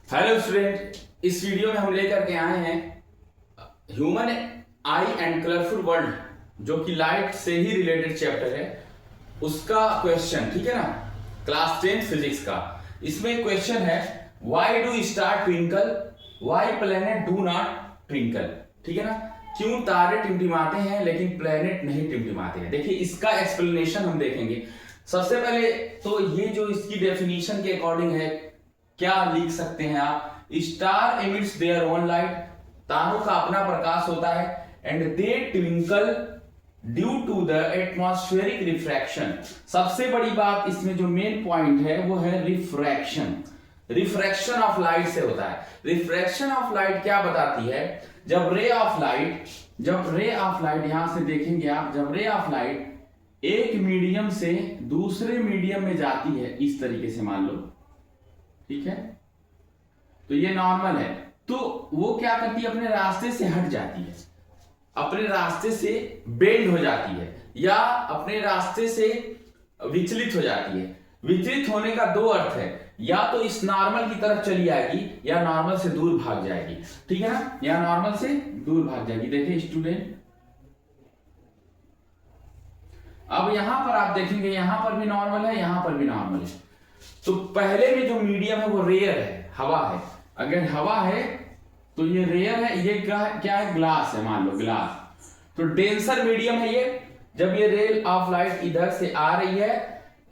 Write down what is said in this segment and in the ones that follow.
Hello student, इस video में हम लेकर के आए हैं human I and colourful world, जो कि लाइट से ही रिलेटेड चैप्टर है, उसका क्वेश्चन। ठीक है ना, क्लास 10 फिजिक्स का। इसमें क्वेश्चन है, why do star twinkle, why planet do not twinkle. ठीक है ना, क्यों तारे टिमटिमाते हैं लेकिन प्लेनेट नहीं टिमटिमाते हैं। देखिए, इसका एक्सप्लेनेशन हम देखेंगे। सबसे पहले तो ये जो इसकी डेफिनेशन के अकॉर्डिंग है, क्या लिख सकते हैं आप, star emits their own light, तारों का अपना प्रकाश होता है, and they twinkle due to the atmospheric refraction. सबसे बड़ी बात इसमें जो मेन पॉइंट है वो है रिफ्रैक्शन। रिफ्रैक्शन ऑफ लाइट से होता है। रिफ्रैक्शन ऑफ लाइट क्या बताती है, जब रे ऑफ लाइट यहां से देखेंगे आप, जब रे ऑफ लाइट एक मीडियम से दूसरे मीडियम में जाती है, इस तरीके से मान लो, ठीक है, तो ये नॉर्मल है, तो वो क्या करती है, अपने रास्ते से हट जाती है, अपने रास्ते से बेंड हो जाती है, या अपने रास्ते से विचलित हो जाती है। विचलित होने का दो अर्थ है, या तो इस नॉर्मल की तरफ चली आएगी या नॉर्मल से दूर भाग जाएगी। ठीक है ना, या नॉर्मल से दूर भाग जाएगी। देखिए स्टूडेंट, अब यहां पर आप देखेंगे, यहां पर भी नॉर्मल है, यहां पर भी नॉर्मल है। तो पहले में जो मीडियम है वो रेयर है, हवा है। अगर हवा है तो ये रेयर है, ये क्या है, ग्लास है, मान लो ग्लास। तो डेंसर मीडियम है ये। जब ये रे ऑफ लाइट इधर से आ रही है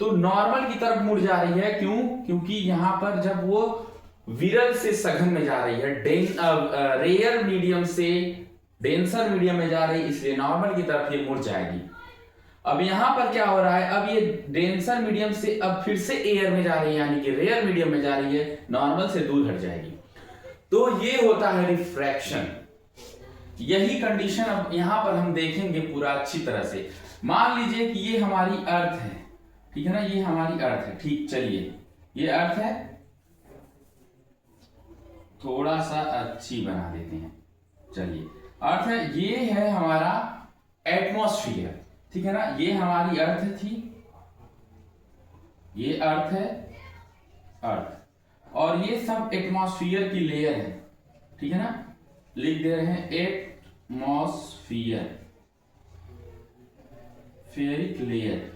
तो नॉर्मल की तरफ मुड़ जा रही है। क्यों? क्योंकि यहां पर जब वो विरल से सघन में जा रही है, रेयर मीडियम से डेंसर मीडियम में जा रही है, इसलिए नॉर्मल की तरफ ये मुड़ जाएगी। अब यहां पर क्या हो रहा है, अब ये डेंसर मीडियम से अब फिर से एयर में जा रही है, यानी कि रेयर मीडियम में जा रही है, नॉर्मल से दूर हट जाएगी। तो ये होता है रिफ्रैक्शन। यही कंडीशन अब यहां पर हम देखेंगे पूरा अच्छी तरह से। मान लीजिए कि ये हमारी अर्थ है, ठीक है ना, ये हमारी अर्थ है। ठीक, चलिए, ये अर्थ है, थोड़ा सा अच्छी बना देते हैं। चलिए, अर्थ है, ये है हमारा एटमॉस्फियर। ठीक है ना, ये हमारी अर्थ थी, ये अर्थ है, अर्थ, और ये सब एटमॉस्फियर की लेयर है। ठीक है ना, लिख दे रहे हैं एटमॉस्फियर, फेरिक लेयर।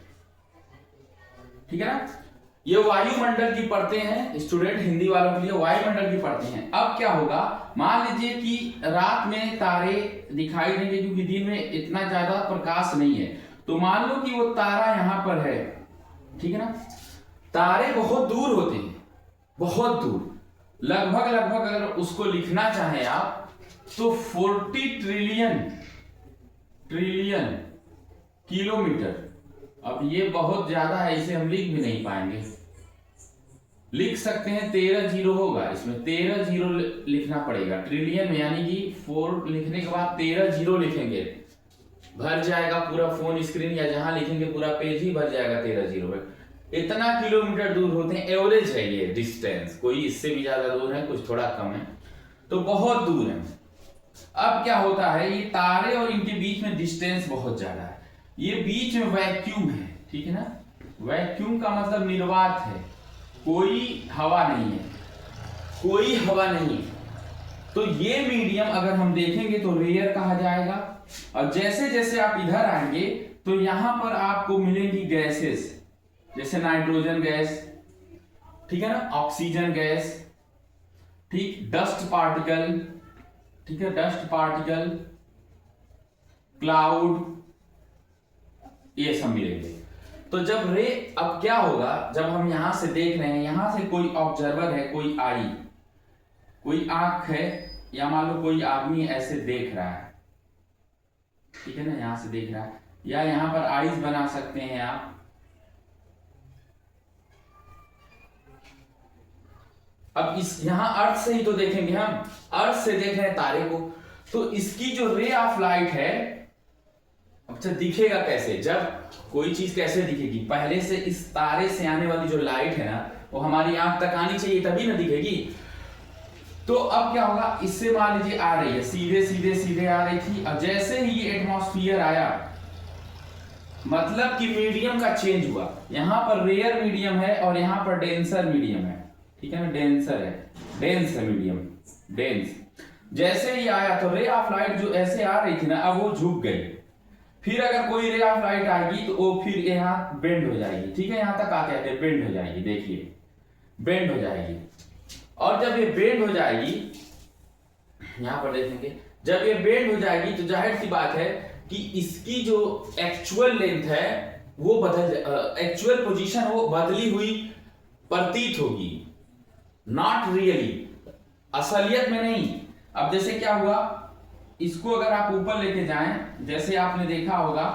ठीक है ना, ये वायुमंडल की परतें हैं। स्टूडेंट, हिंदी वालों के लिए वायुमंडल की परतें हैं। अब क्या होगा, मान लीजिए कि रात में तारे दिखाई देंगे, क्योंकि दिन में इतना ज्यादा प्रकाश नहीं है। तो मान लो कि वो तारा यहां पर है, ठीक है ना, तारे बहुत दूर होते हैं, बहुत दूर, लगभग अगर उसको लिखना चाहें आप तो 40 ट्रिलियन किलोमीटर। अब ये बहुत ज्यादा है, इसे हम लिख भी नहीं पाएंगे। लिख सकते हैं, 13 जीरो होगा, इसमें 13 जीरो लिखना पड़ेगा ट्रिलियन में, यानी कि 4 लिखने के बाद 13 जीरो लिखेंगे, भर जाएगा पूरा फोन स्क्रीन, या जहां लिखेंगे पूरा पेज ही भर जाएगा 13 जीरो में। इतना किलोमीटर दूर होते हैं, एवरेज है ये डिस्टेंस, कोई इससे भी ज्यादा दूर है, कुछ थोड़ा कम है, तो बहुत दूर है। अब क्या होता है, ये तारे और इनके बीच में डिस्टेंस बहुत ज्यादा है, ये बीच में वैक्यूम है। ठीक है ना, वैक्यूम का मतलब निर्वात है, कोई हवा नहीं है, कोई हवा नहीं है। तो ये मीडियम अगर हम देखेंगे तो रेयर कहा जाएगा। और जैसे जैसे आप इधर आएंगे तो यहां पर आपको मिलेंगी गैसेस, जैसे नाइट्रोजन गैस, ठीक है ना, ऑक्सीजन गैस, ठीक, डस्ट पार्टिकल, ठीक है, डस्ट पार्टिकल, क्लाउड, ये सब मिलेंगे। तो जब रे, अब क्या होगा, जब हम यहां से देख रहे हैं, यहां से कोई ऑब्जर्वर है, कोई आई, कोई आंख है, या मान लो कोई आदमी ऐसे देख रहा है, ठीक है ना, यहां से देख रहा है, या यहां पर आईज बना सकते हैं आप। अब इस यहां अर्थ से ही तो देखेंगे, हम अर्थ से देख रहे हैं तारे को, तो इसकी जो रे ऑफ लाइट है, अच्छा दिखेगा कैसे, जब कोई चीज कैसे दिखेगी, पहले से इस तारे से आने वाली जो लाइट है ना, वो हमारी आंख तक आनी चाहिए, तभी ना दिखेगी। तो अब क्या होगा, इससे मान लीजिए आ रही है, सीधे आ रही थी, अब जैसे ही ये एटमॉस्फियर आया, मतलब कि मीडियम का चेंज हुआ, यहां पर रेयर मीडियम है और यहां पर डेंसर मीडियम है। ठीक है ना, डेंसर है, डेंस है मीडियम, डेंस। जैसे ही आया तो रे ऑफ लाइट जो ऐसे आ रही थी ना, अब वो झुक गई। फिर अगर कोई रे ऑफ लाइट आएगी तो वो फिर यहाँ बेंड हो जाएगी, ठीक है, यहां तक आते आते बेंड हो जाएगी, देखिए बेंड हो जाएगी। और जब ये बेंड हो जाएगी, यहां पर देखेंगे, जब ये बेंड हो जाएगी तो जाहिर सी बात है कि इसकी जो एक्चुअल लेंथ है वो एक्चुअल पोजीशन वो बदली हुई प्रतीत होगी, नॉट रियली, असलियत में नहीं। अब जैसे क्या हुआ, इसको अगर आप ऊपर लेके जाएं, जैसे आपने देखा होगा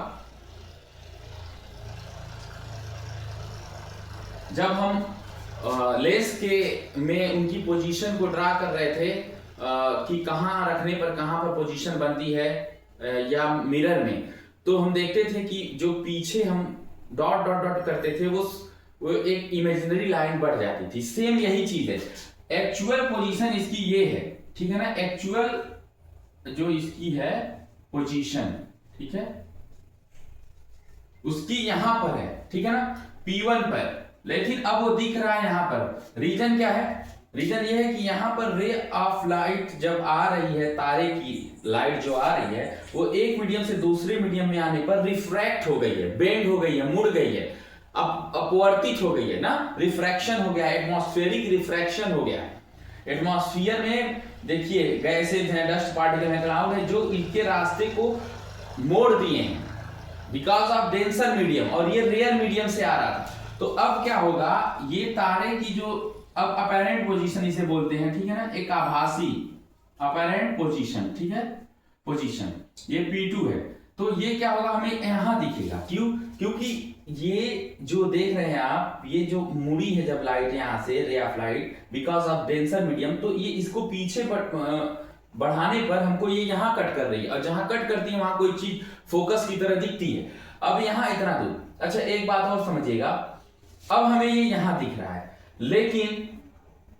जब हम लेस के में उनकी पोजीशन को ड्रा कर रहे थे कि कहां रखने पर कहां पर पोजीशन बनती है या मिरर में, तो हम देखते थे कि जो पीछे हम डॉट डॉट डॉट करते थे वो एक इमेजिनरी लाइन बढ़ जाती थी। सेम यही चीज है, एक्चुअल पोजीशन इसकी ये है, ठीक है ना, एक्चुअल जो इसकी है पोजीशन, ठीक है, उसकी यहां पर है, ठीक है ना, P1 पर। लेकिन अब वो दिख रहा है यहां पर, रीजन क्या है, रीजन ये है कि यहां पर रे ऑफ लाइट जब आ रही है, तारे की लाइट जो आ रही है वो एक मीडियम से दूसरे मीडियम में आने पर रिफ्रैक्ट हो गई है, बेंड हो गई है, मुड़ गई है, अब अपवर्तित हो गई है ना, रिफ्रैक्शन हो गया है, एटमॉस्फेरिक रिफ्रैक्शन हो गया है। एटमॉस्फेयर में देखिए गैसेज हैं, डस्ट पार्टिकल हैं, क्लाउड है, जो इनके रास्ते को मोड़ दिए हैं बिकॉज ऑफ डेंसर मीडियम, और ये रेयर मीडियम से आ रहा था। तो अब क्या होगा, ये तारे की जो अब अपैरेंट पोजीशन इसे बोलते हैं, ठीक है ना, एक आभासी अपैरेंट पोजीशन, ठीक है, पोजीशन ये P2 है। तो ये क्या होगा, हमें यहां दिखेगा, क्यों, क्योंकि ये जो देख रहे हैं आप, ये जो मुड़ी है जब लाइट यहां से ray of light because of denser medium, तो ये इसको पीछे बढ़ाने पर हमको ये यहां कट कर रही है, और जहां कट करती है वहां कोई चीज फोकस की तरह दिखती है। अब यहां इतना दूर, अच्छा एक बात और समझिएगा, अब हमें ये यहां दिख रहा है, लेकिन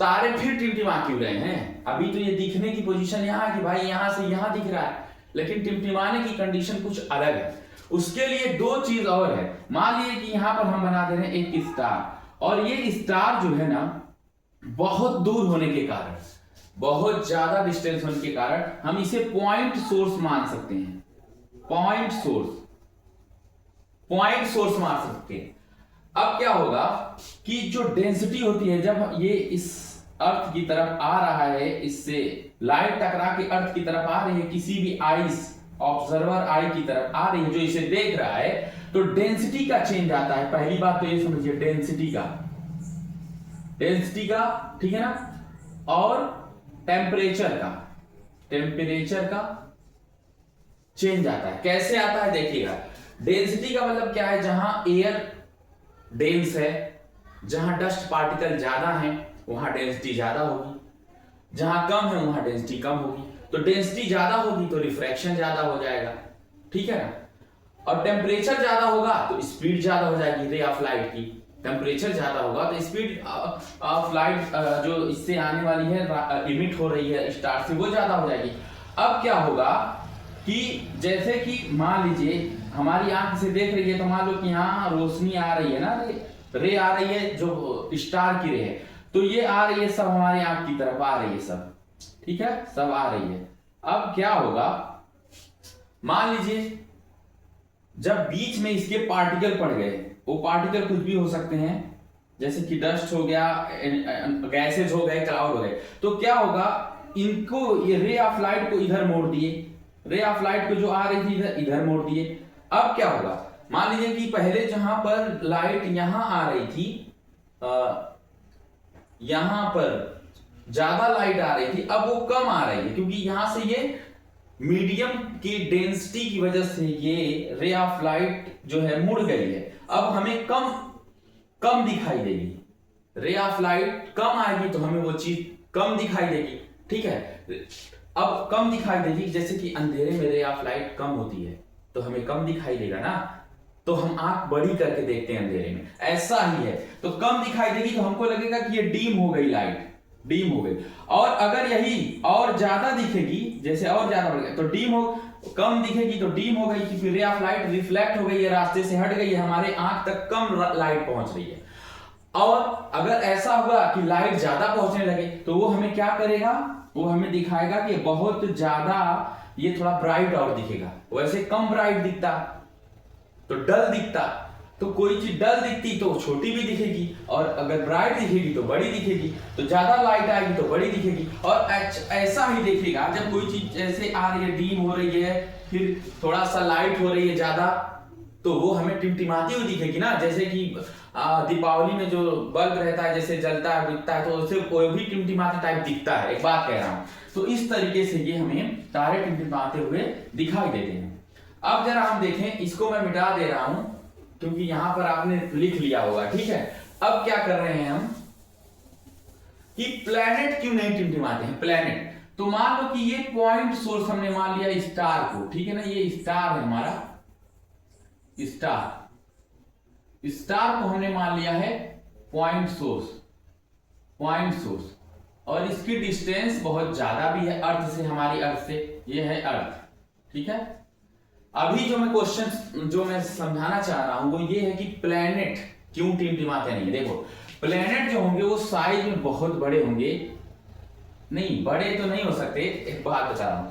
तारे फिर टिमटिमा क्यों रहे हैं, अभी तो ये दिखने की पोजीशन यहां है कि भाई यहां से यहां दिख रहा है, लेकिन टिमटिमाने की कंडीशन कुछ अलग है। उसके लिए दो चीज और है, मान लीजिए कि यहां पर हम बना दे रहे हैं एक स्टार, और ये स्टार जो है ना बहुत दूर होने के कारण, बहुत ज्यादा डिस्टेंस होने के कारण हम इसे पॉइंट सोर्स मान सकते हैं, पॉइंट सोर्स मान सकते हैं। अब क्या होगा कि जो डेंसिटी होती है, जब ये इस अर्थ की तरफ आ रहा है, इससे लाइट टकरा के अर्थ की तरफ आ रही है, किसी भी आईज ऑब्जर्वर आई की तरफ आ रही है जो इसे देख रहा है, तो डेंसिटी का चेंज आता है। पहली बात तो ये समझिए, डेंसिटी का, ठीक है ना, और टेम्परेचर का चेंज आता है। कैसे आता है देखिएगा, डेंसिटी का मतलब क्या है, जहां एयर डेंस है, जहां डस्ट पार्टिकल ज्यादा है वहां डेंसिटी ज्यादा होगी, जहां कम है वहां डेंसिटी कम होगी। तो डेंसिटी ज्यादा होगी तो रिफ्रैक्शन ज्यादा हो जाएगा, ठीक है ना, और टेम्परेचर ज्यादा होगा तो स्पीड ज्यादा हो जाएगी रे ऑफ लाइट की। टेम्परेचर ज्यादा होगा तो स्पीड ऑफ लाइट जो इससे आने वाली है, इमिट हो रही है स्टार से, वो ज्यादा हो जाएगी। अब क्या होगा कि जैसे कि मान लीजिए हमारी आंख से देख रही है, तो मान लो कि यहाँ रोशनी आ रही है ना, रे आ रही है जो स्टार की रे है, तो ये आ रही है सब हमारी आंख की तरफ आ रही है सब, ठीक है, सब आ रही है। अब क्या होगा, मान लीजिए जब बीच में इसके पार्टिकल पड़ गए, वो पार्टिकल कुछ भी हो सकते हैं, जैसे कि डस्ट हो गया, गैसेज हो गए, क्लाउड हो गए, तो क्या होगा, इनको ये रे ऑफ लाइट को इधर मोड़ दिए, रे ऑफ लाइट को जो आ रही थी इधर मोड़ दिए। अब क्या होगा, मान लीजिए कि पहले जहां पर लाइट यहां आ रही थी, यहां पर ज्यादा लाइट आ रही थी, अब वो कम आ रही है, क्योंकि यहां से ये मीडियम की डेंसिटी की वजह से ये रे ऑफ लाइट जो है मुड़ गई है। अब हमें कम दिखाई देगी, रे ऑफ लाइट कम आएगी तो हमें वो चीज कम दिखाई देगी, ठीक है। अब कम दिखाई देगी, जैसे कि अंधेरे में रे ऑफ लाइट कम होती है तो हमें कम दिखाई देगा ना, तो हम आंख बड़ी करके देखते हैं अंधेरे में, ऐसा ही है। तो कम दिखाई देगी तो हमको लगेगा कि ये डीम हो गई, लाइट डीम हो गई। और अगर यही और ज्यादा दिखेगी, जैसे और ज्यादा बढ़ गया तो कम दिखेगी तो डीम हो गई, क्योंकि रे ऑफ लाइट रिफ्लेक्ट हो गई है, रास्ते से हट गई है, हमारे आंख तक कम लाइट पहुंच रही है। और अगर ऐसा हुआ कि लाइट ज्यादा पहुंचने लगे तो वो हमें क्या करेगा, वो हमें दिखाएगा कि बहुत ज्यादा ये थोड़ा ब्राइट और दिखेगा। वैसे कम ब्राइट दिखता तो डल दिखता, तो कोई चीज डल दिखती तो छोटी भी दिखेगी, और अगर ब्राइट दिखेगी तो बड़ी दिखेगी, तो ज्यादा लाइट आएगी तो बड़ी दिखेगी। और ऐसा ही देखेगा जब कोई चीज ऐसे आ रही है, डीम हो रही है, फिर थोड़ा सा लाइट हो रही है ज्यादा, तो वो हमें टिमटिमाती हुई दिखेगी ना। जैसे कि दीपावली में जो बल्ब रहता है जैसे जलता है बुझता है, तो उससे कोई भी टिमटिमाते टाइप दिखता है, एक बात कह रहा हूं। तो इस तरीके से ये हमें तारे टिमटिमाते हुए दिखाई देते हैं। अब जरा हम देखें, इसको मैं मिटा दे रहा हूं क्योंकि यहां पर आपने लिख लिया होगा, ठीक है। अब क्या कर रहे हैं हम कि प्लैनेट क्यों नहीं टिमटिमाते हैं। प्लैनेट, तो मान लो कि ये पॉइंट सोर्स हमने मान लिया स्टार को, ठीक है ना, ये स्टार है हमारा, स्टार को हमने मान लिया है पॉइंट सोर्स, और इसकी डिस्टेंस बहुत ज्यादा भी है अर्थ से, हमारी अर्थ से, ये है अर्थ, ठीक है। अभी जो मैं क्वेश्चन जो मैं समझाना चाह रहा हूं वो ये है कि प्लैनेट क्यों टिमटिमाते नहीं। देखो प्लैनेट जो होंगे वो साइज में बहुत बड़े होंगे, नहीं बड़े तो नहीं हो सकते, एक बात बता रहा हूं,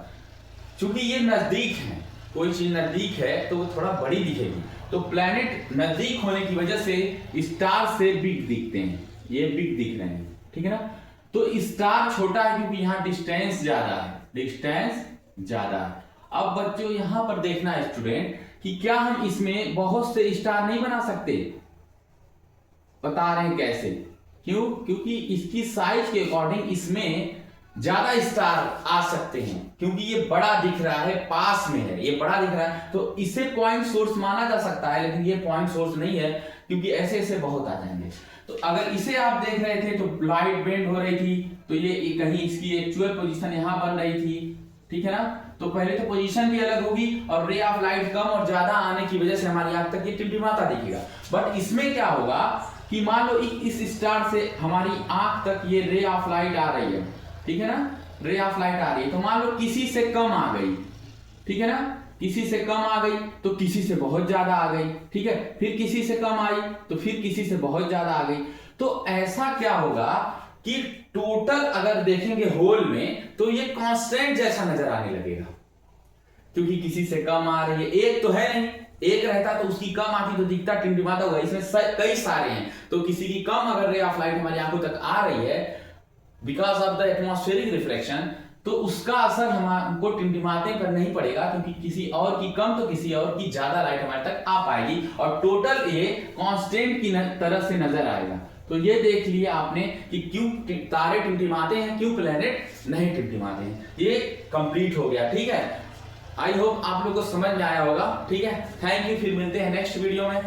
क्योंकि ये नजदीक है, कोई चीज नजदीक है तो वो थोड़ा बड़ी दिखेगी। तो प्लैनेट नजदीक होने की वजह से स्टार से बिग दिखते हैं, ये बिग दिख रहे हैं, ठीक है ना। तो स्टार छोटा है क्योंकि यहाँ डिस्टेंस ज्यादा है, अब बच्चों यहां पर देखना है स्टूडेंट कि क्या हम इसमें बहुत से स्टार नहीं बना सकते। बता रहे हैं कैसे, क्यों, क्योंकि इसकी साइज के अकॉर्डिंग इसमें ज्यादा स्टार आ सकते हैं, क्योंकि ये बड़ा दिख रहा है, पास में है, ये बड़ा दिख रहा है, तो इसे पॉइंट सोर्स माना जा सकता है, लेकिन ये पॉइंट सोर्स नहीं है क्योंकि ऐसे ऐसे बहुत आ जाएंगे। तो अगर इसे आप देख रहे थे तो लाइट बेंड हो रही थी, तो ये कहीं इसकी एक्चुअल पोजीशन यहां बन रही थी, ठीक है ना। तो पहले तो पोजीशन भी अलग होगी और रे ऑफ लाइट कम और ज्यादा आने की वजह से हमारी आंख तक ये टिमटिमाता दिखेगा। बट इसमें क्या होगा कि मान लो इस स्टार से हमारी आंख तक ये रे ऑफ लाइट आ रही है, ठीक है ना, रे ऑफ लाइट आ रही है, तो मान लो किसी से कम आ गई, ठीक है ना, किसी से कम आ गई तो किसी से बहुत ज्यादा आ गई, ठीक है, फिर किसी से कम आई तो फिर किसी से बहुत ज्यादा आ गई। तो ऐसा क्या होगा कि टोटल अगर देखेंगे होल में तो ये कांस्टेंट जैसा नजर आने लगेगा, क्योंकि किसी से कम आ रही है, एक तो है नहीं, एक रहता तो उसकी कम आती तो दिखता टिमटिमाता हुआ, इसमें कई सारे हैं, तो किसी की कम अगर रे ऑफ लाइट हमारी आंखों तक आ रही है because of the atmospheric reflection, तो उसका असर हमको टिमटिमाते पर नहीं पड़ेगा, क्योंकि किसी और की कम तो किसी और की ज्यादा लाइट हमारे तक आ पाएगी और टोटल ये कांस्टेंट की तरह से नजर आएगा। तो ये देख लिया आपने कि क्यों तारे टिमटिमाते हैं, क्यों प्लेनेट नहीं टिमटिमाते हैं, ये कंप्लीट हो गया, ठीक है। आई होप आप लोग को समझ में आया होगा, ठीक है। थैंक यू, फिर मिलते हैं नेक्स्ट वीडियो में।